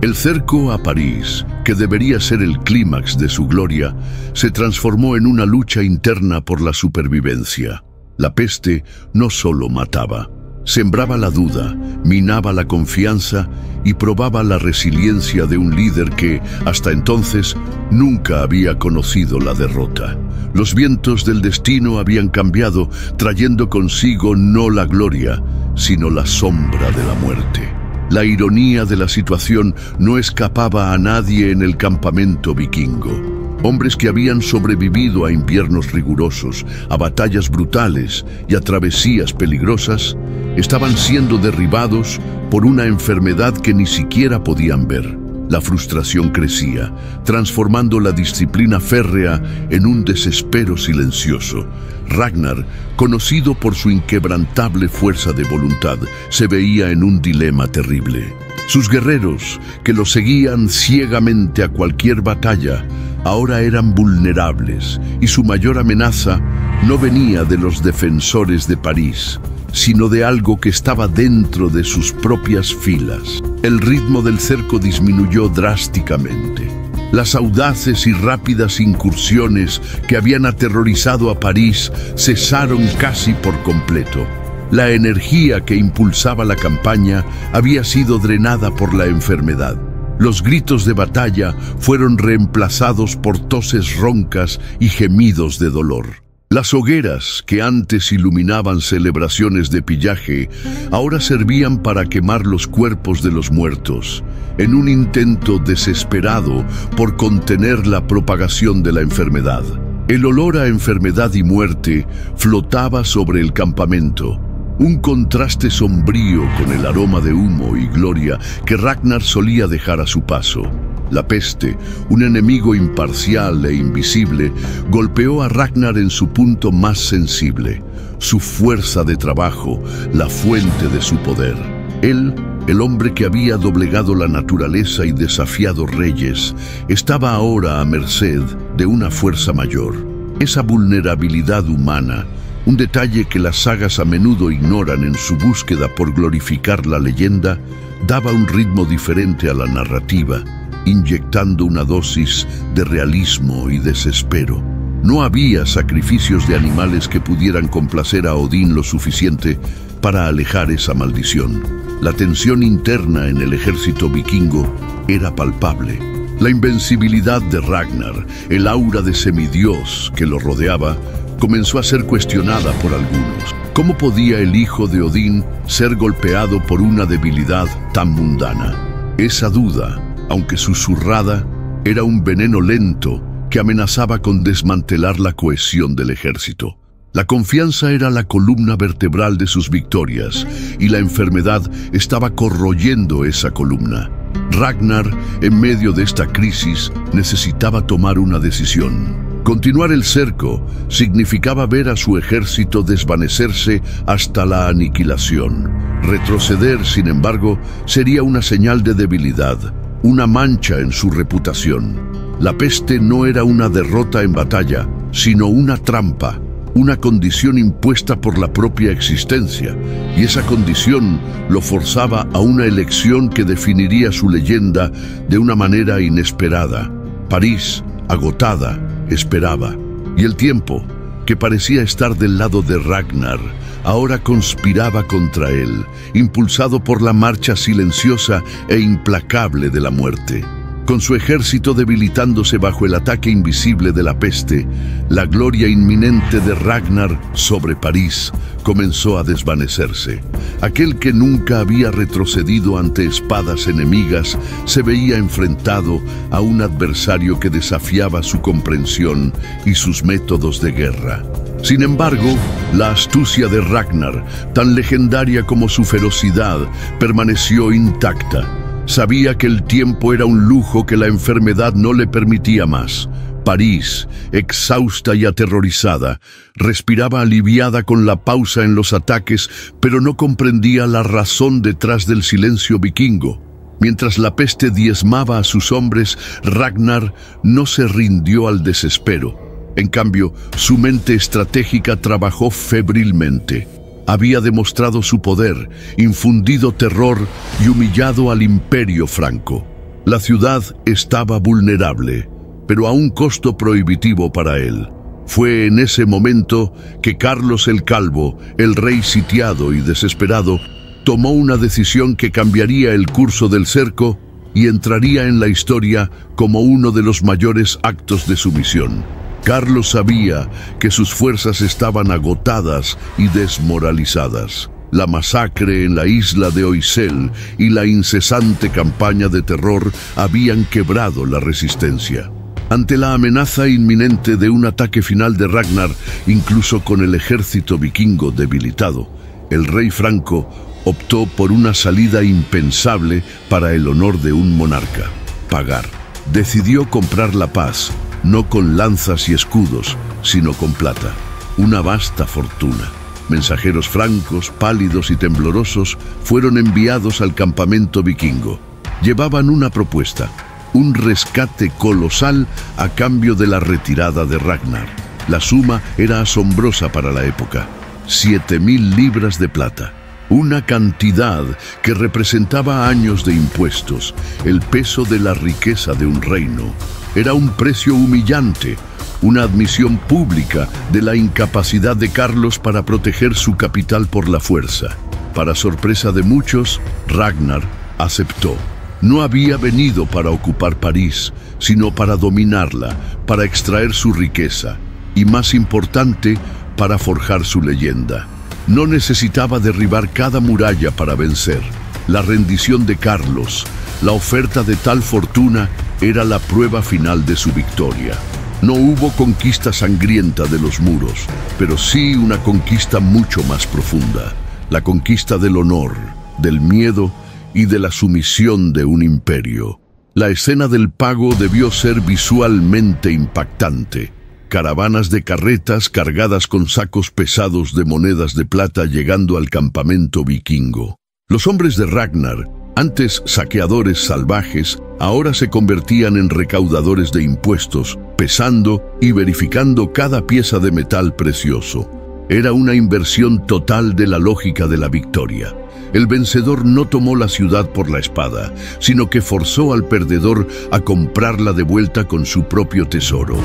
El cerco a París, que debería ser el clímax de su gloria, se transformó en una lucha interna por la supervivencia. La peste no solo mataba, Sembraba la duda, minaba la confianza y probaba la resiliencia de un líder que, hasta entonces, nunca había conocido la derrota. Los vientos del destino habían cambiado, trayendo consigo no la gloria, sino la sombra de la muerte. La ironía de la situación no escapaba a nadie en el campamento vikingo. Hombres que habían sobrevivido a inviernos rigurosos, a batallas brutales y a travesías peligrosas, estaban siendo derribados por una enfermedad que ni siquiera podían ver. La frustración crecía, transformando la disciplina férrea en un desespero silencioso. Ragnar, conocido por su inquebrantable fuerza de voluntad, se veía en un dilema terrible. Sus guerreros, que lo seguían ciegamente a cualquier batalla, ahora eran vulnerables, y su mayor amenaza no venía de los defensores de París, sino de algo que estaba dentro de sus propias filas. El ritmo del cerco disminuyó drásticamente. Las audaces y rápidas incursiones que habían aterrorizado a París cesaron casi por completo. La energía que impulsaba la campaña había sido drenada por la enfermedad. Los gritos de batalla fueron reemplazados por toses roncas y gemidos de dolor. Las hogueras, que antes iluminaban celebraciones de pillaje, ahora servían para quemar los cuerpos de los muertos, en un intento desesperado por contener la propagación de la enfermedad. El olor a enfermedad y muerte flotaba sobre el campamento, un contraste sombrío con el aroma de humo y gloria que Ragnar solía dejar a su paso. La peste, un enemigo imparcial e invisible, golpeó a Ragnar en su punto más sensible, su fuerza de trabajo, la fuente de su poder. Él, el hombre que había doblegado la naturaleza y desafiado reyes, estaba ahora a merced de una fuerza mayor. Esa vulnerabilidad humana, un detalle que las sagas a menudo ignoran en su búsqueda por glorificar la leyenda, daba un ritmo diferente a la narrativa, inyectando una dosis de realismo y desespero. No había sacrificios de animales que pudieran complacer a Odín lo suficiente para alejar esa maldición. La tensión interna en el ejército vikingo era palpable. La invencibilidad de Ragnar, el aura de semidios que lo rodeaba, comenzó a ser cuestionada por algunos. ¿Cómo podía el hijo de Odín ser golpeado por una debilidad tan mundana? Esa duda, aunque susurrada, era un veneno lento que amenazaba con desmantelar la cohesión del ejército. La confianza era la columna vertebral de sus victorias, y la enfermedad estaba corroyendo esa columna. Ragnar, en medio de esta crisis, necesitaba tomar una decisión. Continuar el cerco significaba ver a su ejército desvanecerse hasta la aniquilación. Retroceder, sin embargo, sería una señal de debilidad, una mancha en su reputación. La peste no era una derrota en batalla, sino una trampa, una condición impuesta por la propia existencia, y esa condición lo forzaba a una elección que definiría su leyenda de una manera inesperada. París, agotada, esperaba, y el tiempo, que parecía estar del lado de Ragnar, ahora conspiraba contra él, impulsado por la marcha silenciosa e implacable de la muerte. Con su ejército debilitándose bajo el ataque invisible de la peste, la gloria inminente de Ragnar sobre París comenzó a desvanecerse. Aquel que nunca había retrocedido ante espadas enemigas se veía enfrentado a un adversario que desafiaba su comprensión y sus métodos de guerra. Sin embargo, la astucia de Ragnar, tan legendaria como su ferocidad, permaneció intacta. Sabía que el tiempo era un lujo que la enfermedad no le permitía más. París, exhausta y aterrorizada, respiraba aliviada con la pausa en los ataques, pero no comprendía la razón detrás del silencio vikingo. Mientras la peste diezmaba a sus hombres, Ragnar no se rindió al desespero. En cambio, su mente estratégica trabajó febrilmente. Había demostrado su poder, infundido terror y humillado al imperio franco. La ciudad estaba vulnerable, pero a un costo prohibitivo para él. Fue en ese momento que Carlos el Calvo, el rey sitiado y desesperado, tomó una decisión que cambiaría el curso del cerco y entraría en la historia como uno de los mayores actos de sumisión. Carlos sabía que sus fuerzas estaban agotadas y desmoralizadas. La masacre en la isla de Oisel y la incesante campaña de terror habían quebrado la resistencia. Ante la amenaza inminente de un ataque final de Ragnar, incluso con el ejército vikingo debilitado, el rey franco optó por una salida impensable para el honor de un monarca: pagar. Decidió comprar la paz, no con lanzas y escudos, sino con plata. Una vasta fortuna. Mensajeros francos, pálidos y temblorosos, fueron enviados al campamento vikingo. Llevaban una propuesta: un rescate colosal a cambio de la retirada de Ragnar. La suma era asombrosa para la época: 7.000 libras de plata. Una cantidad que representaba años de impuestos, el peso de la riqueza de un reino. Era un precio humillante, una admisión pública de la incapacidad de Carlos para proteger su capital por la fuerza. Para sorpresa de muchos, Ragnar aceptó. No había venido para ocupar París, sino para dominarla, para extraer su riqueza y, más importante, para forjar su leyenda. No necesitaba derribar cada muralla para vencer. La rendición de Carlos, la oferta de tal fortuna, era la prueba final de su victoria. No hubo conquista sangrienta de los muros, pero sí una conquista mucho más profunda: la conquista del honor, del miedo y de la sumisión de un imperio. La escena del pago debió ser visualmente impactante. Caravanas de carretas cargadas con sacos pesados de monedas de plata llegando al campamento vikingo. Los hombres de Ragnar, antes saqueadores salvajes, ahora se convertían en recaudadores de impuestos, pesando y verificando cada pieza de metal precioso. Era una inversión total de la lógica de la victoria. El vencedor no tomó la ciudad por la espada, sino que forzó al perdedor a comprarla de vuelta con su propio tesoro.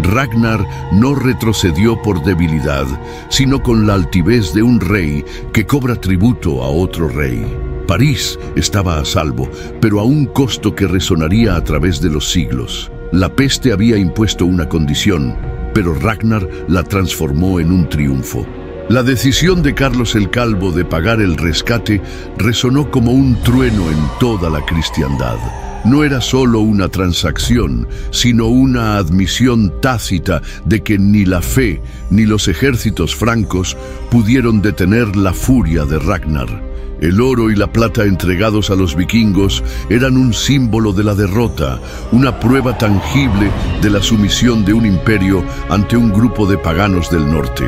Ragnar no retrocedió por debilidad, sino con la altivez de un rey que cobra tributo a otro rey. París estaba a salvo, pero a un costo que resonaría a través de los siglos. La peste había impuesto una condición, pero Ragnar la transformó en un triunfo. La decisión de Carlos el Calvo de pagar el rescate resonó como un trueno en toda la cristiandad. No era solo una transacción, sino una admisión tácita de que ni la fe ni los ejércitos francos pudieron detener la furia de Ragnar. El oro y la plata entregados a los vikingos eran un símbolo de la derrota, una prueba tangible de la sumisión de un imperio ante un grupo de paganos del norte.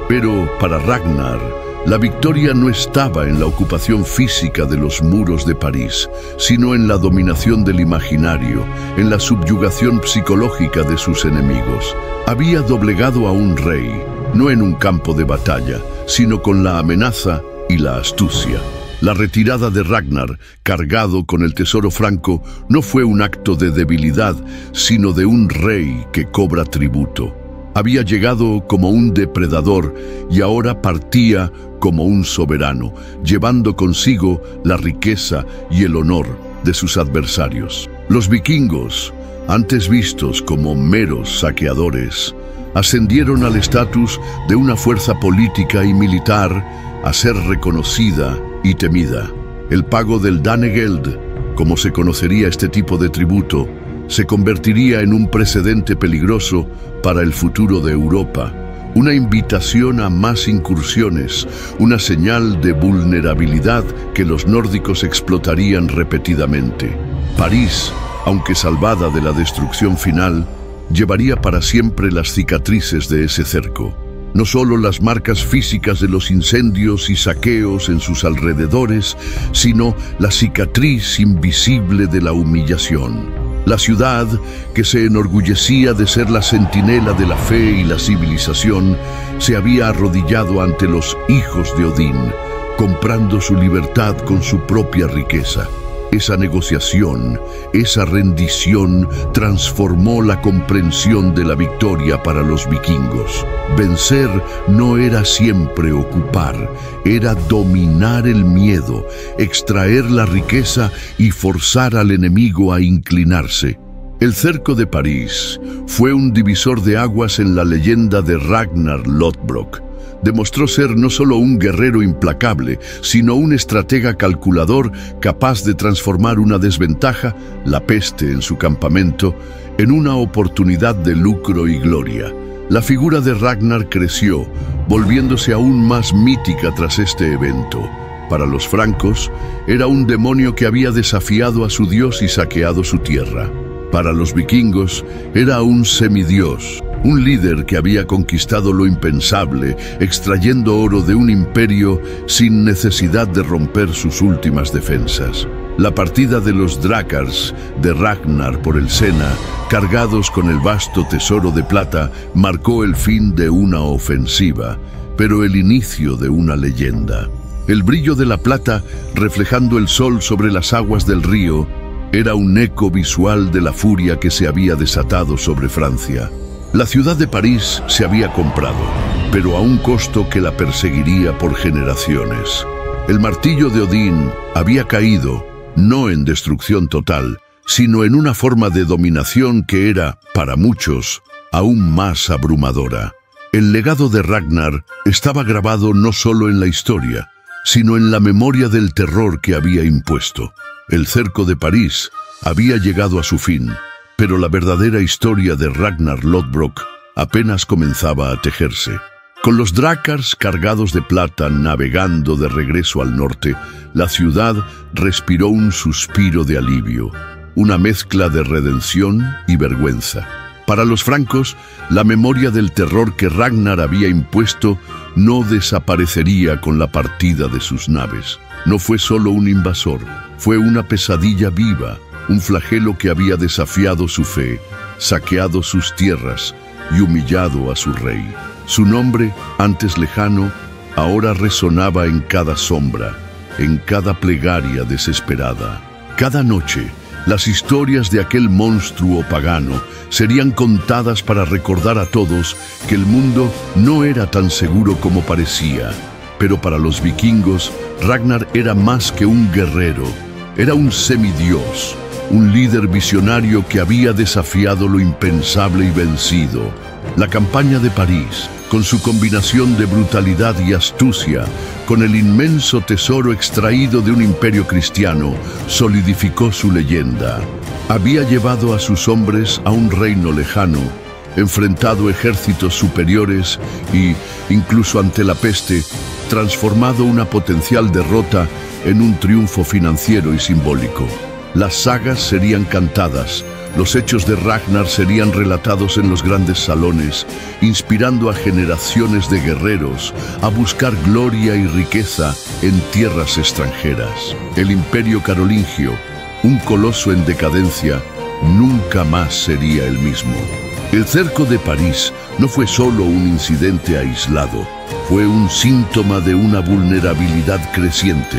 Pero para Ragnar, la victoria no estaba en la ocupación física de los muros de París, sino en la dominación del imaginario, en la subyugación psicológica de sus enemigos. Había doblegado a un rey, no en un campo de batalla, sino con la amenaza y la astucia. La retirada de Ragnar, cargado con el tesoro franco, no fue un acto de debilidad, sino de un rey que cobra tributo. Había llegado como un depredador y ahora partía como un soberano, llevando consigo la riqueza y el honor de sus adversarios. Los vikingos, antes vistos como meros saqueadores, ascendieron al estatus de una fuerza política y militar a ser reconocida y temida. El pago del Danegeld, como se conocería este tipo de tributo, se convertiría en un precedente peligroso para el futuro de Europa, una invitación a más incursiones, una señal de vulnerabilidad que los nórdicos explotarían repetidamente. París, aunque salvada de la destrucción final, llevaría para siempre las cicatrices de ese cerco. No solo las marcas físicas de los incendios y saqueos en sus alrededores, sino la cicatriz invisible de la humillación. La ciudad, que se enorgullecía de ser la centinela de la fe y la civilización, se había arrodillado ante los hijos de Odín, comprando su libertad con su propia riqueza. Esa negociación, esa rendición transformó la comprensión de la victoria para los vikingos. Vencer no era siempre ocupar, era dominar el miedo, extraer la riqueza y forzar al enemigo a inclinarse. El cerco de París fue un divisor de aguas en la leyenda de Ragnar Lodbrok. Demostró ser no solo un guerrero implacable, sino un estratega calculador capaz de transformar una desventaja, la peste en su campamento, en una oportunidad de lucro y gloria. La figura de Ragnar creció, volviéndose aún más mítica tras este evento. Para los francos, era un demonio que había desafiado a su dios y saqueado su tierra. Para los vikingos, era un semidios, un líder que había conquistado lo impensable, extrayendo oro de un imperio sin necesidad de romper sus últimas defensas. La partida de los Drakars de Ragnar por el Sena, cargados con el vasto tesoro de plata, marcó el fin de una ofensiva, pero el inicio de una leyenda. El brillo de la plata, reflejando el sol sobre las aguas del río, era un eco visual de la furia que se había desatado sobre Francia. La ciudad de París se había comprado, pero a un costo que la perseguiría por generaciones. El martillo de Odín había caído, no en destrucción total, sino en una forma de dominación que era, para muchos, aún más abrumadora. El legado de Ragnar estaba grabado no solo en la historia, sino en la memoria del terror que había impuesto. El cerco de París había llegado a su fin, pero la verdadera historia de Ragnar Lodbrok apenas comenzaba a tejerse. Con los Drakars cargados de plata navegando de regreso al norte, la ciudad respiró un suspiro de alivio, una mezcla de redención y vergüenza. Para los francos, la memoria del terror que Ragnar había impuesto no desaparecería con la partida de sus naves. No fue solo un invasor, fue una pesadilla viva, un flagelo que había desafiado su fe, saqueado sus tierras y humillado a su rey. Su nombre, antes lejano, ahora resonaba en cada sombra, en cada plegaria desesperada. Cada noche, las historias de aquel monstruo pagano serían contadas para recordar a todos que el mundo no era tan seguro como parecía. Pero para los vikingos, Ragnar era más que un guerrero, era un semidios, un líder visionario que había desafiado lo impensable y vencido. La campaña de París, con su combinación de brutalidad y astucia, con el inmenso tesoro extraído de un imperio cristiano, solidificó su leyenda. Había llevado a sus hombres a un reino lejano, enfrentado ejércitos superiores y, incluso ante la peste, transformado una potencial derrota en un triunfo financiero y simbólico. Las sagas serían cantadas, los hechos de Ragnar serían relatados en los grandes salones, inspirando a generaciones de guerreros a buscar gloria y riqueza en tierras extranjeras. El imperio carolingio, un coloso en decadencia, nunca más sería el mismo. El cerco de París no fue solo un incidente aislado, fue un síntoma de una vulnerabilidad creciente.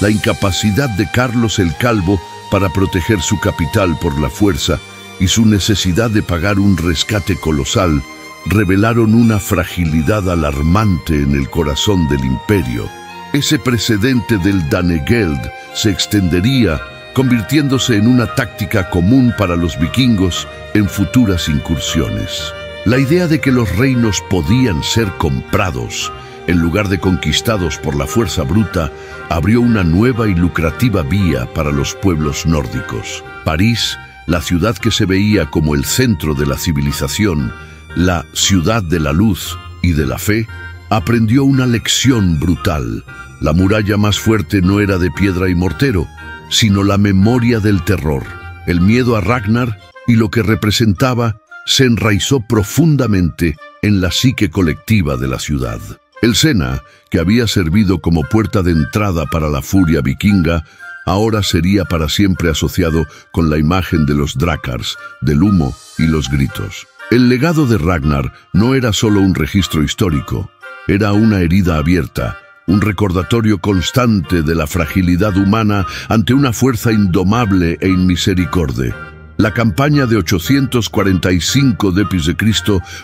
La incapacidad de Carlos el Calvo para proteger su capital por la fuerza y su necesidad de pagar un rescate colosal revelaron una fragilidad alarmante en el corazón del imperio. Ese precedente del Danegeld se extendería, convirtiéndose en una táctica común para los vikingos en futuras incursiones. La idea de que los reinos podían ser comprados en lugar de conquistados por la fuerza bruta, abrió una nueva y lucrativa vía para los pueblos nórdicos. París, la ciudad que se veía como el centro de la civilización, la ciudad de la luz y de la fe, aprendió una lección brutal. La muralla más fuerte no era de piedra y mortero, sino la memoria del terror. El miedo a Ragnar y lo que representaba se enraizó profundamente en la psique colectiva de la ciudad. El Sena, que había servido como puerta de entrada para la furia vikinga, ahora sería para siempre asociado con la imagen de los Drakars, del humo y los gritos. El legado de Ragnar no era solo un registro histórico, era una herida abierta, un recordatorio constante de la fragilidad humana ante una fuerza indomable e inmisericorde. La campaña de 845 d.C.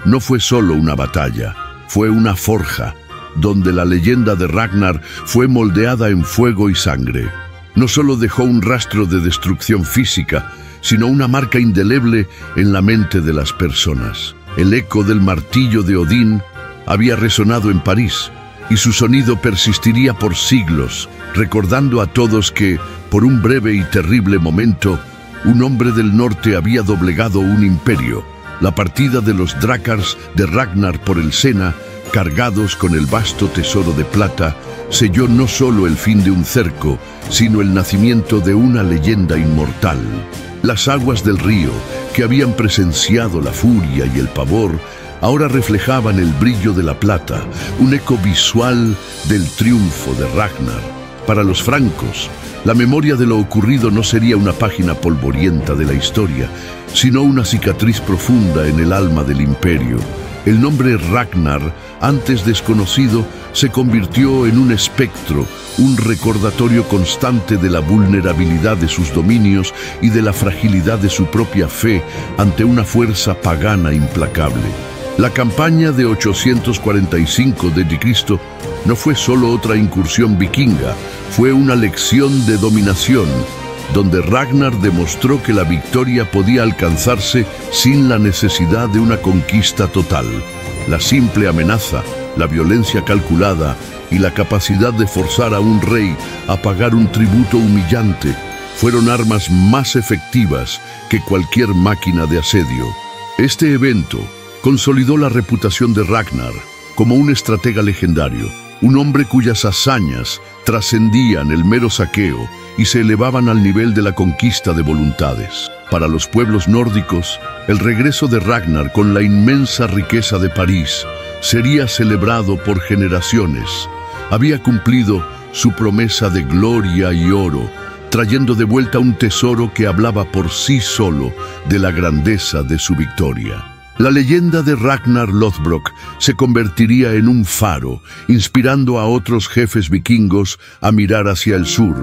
no fue solo una batalla, fue una forja, donde la leyenda de Ragnar fue moldeada en fuego y sangre. No solo dejó un rastro de destrucción física, sino una marca indeleble en la mente de las personas. El eco del martillo de Odín había resonado en París, y su sonido persistiría por siglos, recordando a todos que, por un breve y terrible momento, un hombre del norte había doblegado un imperio. La partida de los Drácars de Ragnar por el Sena, cargados con el vasto tesoro de plata, selló no solo el fin de un cerco, sino el nacimiento de una leyenda inmortal. Las aguas del río, que habían presenciado la furia y el pavor, ahora reflejaban el brillo de la plata, un eco visual del triunfo de Ragnar. Para los francos, la memoria de lo ocurrido no sería una página polvorienta de la historia, sino una cicatriz profunda en el alma del imperio. El nombre Ragnar, antes desconocido, se convirtió en un espectro, un recordatorio constante de la vulnerabilidad de sus dominios y de la fragilidad de su propia fe ante una fuerza pagana implacable. La campaña de 845 d.C. no fue solo otra incursión vikinga, fue una lección de dominación, donde Ragnar demostró que la victoria podía alcanzarse sin la necesidad de una conquista total. La simple amenaza, la violencia calculada y la capacidad de forzar a un rey a pagar un tributo humillante fueron armas más efectivas que cualquier máquina de asedio. Este evento consolidó la reputación de Ragnar como un estratega legendario, un hombre cuyas hazañas trascendían el mero saqueo y se elevaban al nivel de la conquista de voluntades. Para los pueblos nórdicos, el regreso de Ragnar con la inmensa riqueza de París sería celebrado por generaciones. Había cumplido su promesa de gloria y oro, trayendo de vuelta un tesoro que hablaba por sí solo de la grandeza de su victoria. La leyenda de Ragnar Lothbrok se convertiría en un faro, inspirando a otros jefes vikingos a mirar hacia el sur,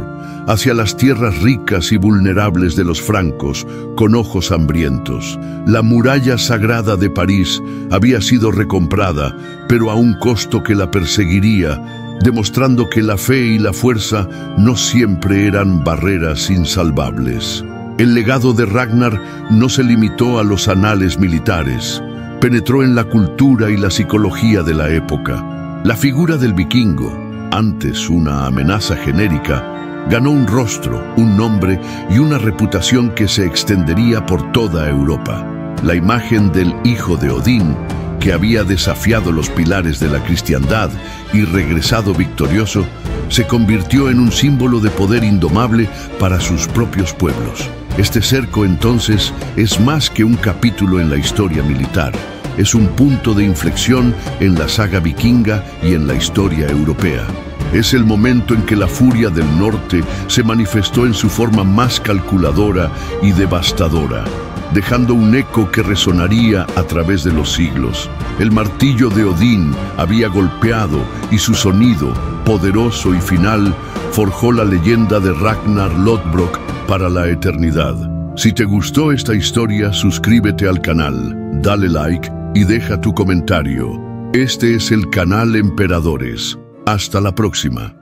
hacia las tierras ricas y vulnerables de los francos, con ojos hambrientos. La muralla sagrada de París había sido recomprada, pero a un costo que la perseguiría, demostrando que la fe y la fuerza no siempre eran barreras insalvables. El legado de Ragnar no se limitó a los anales militares, penetró en la cultura y la psicología de la época. La figura del vikingo, antes una amenaza genérica, ganó un rostro, un nombre y una reputación que se extendería por toda Europa. La imagen del hijo de Odín, que había desafiado los pilares de la cristiandad y regresado victorioso, se convirtió en un símbolo de poder indomable para sus propios pueblos. Este cerco, entonces, es más que un capítulo en la historia militar. Es un punto de inflexión en la saga vikinga y en la historia europea. Es el momento en que la furia del norte se manifestó en su forma más calculadora y devastadora, dejando un eco que resonaría a través de los siglos. El martillo de Odín había golpeado y su sonido, poderoso y final, forjó la leyenda de Ragnar Lothbrok para la eternidad. Si te gustó esta historia, suscríbete al canal, dale like y deja tu comentario. Este es el canal Emperadores. Hasta la próxima.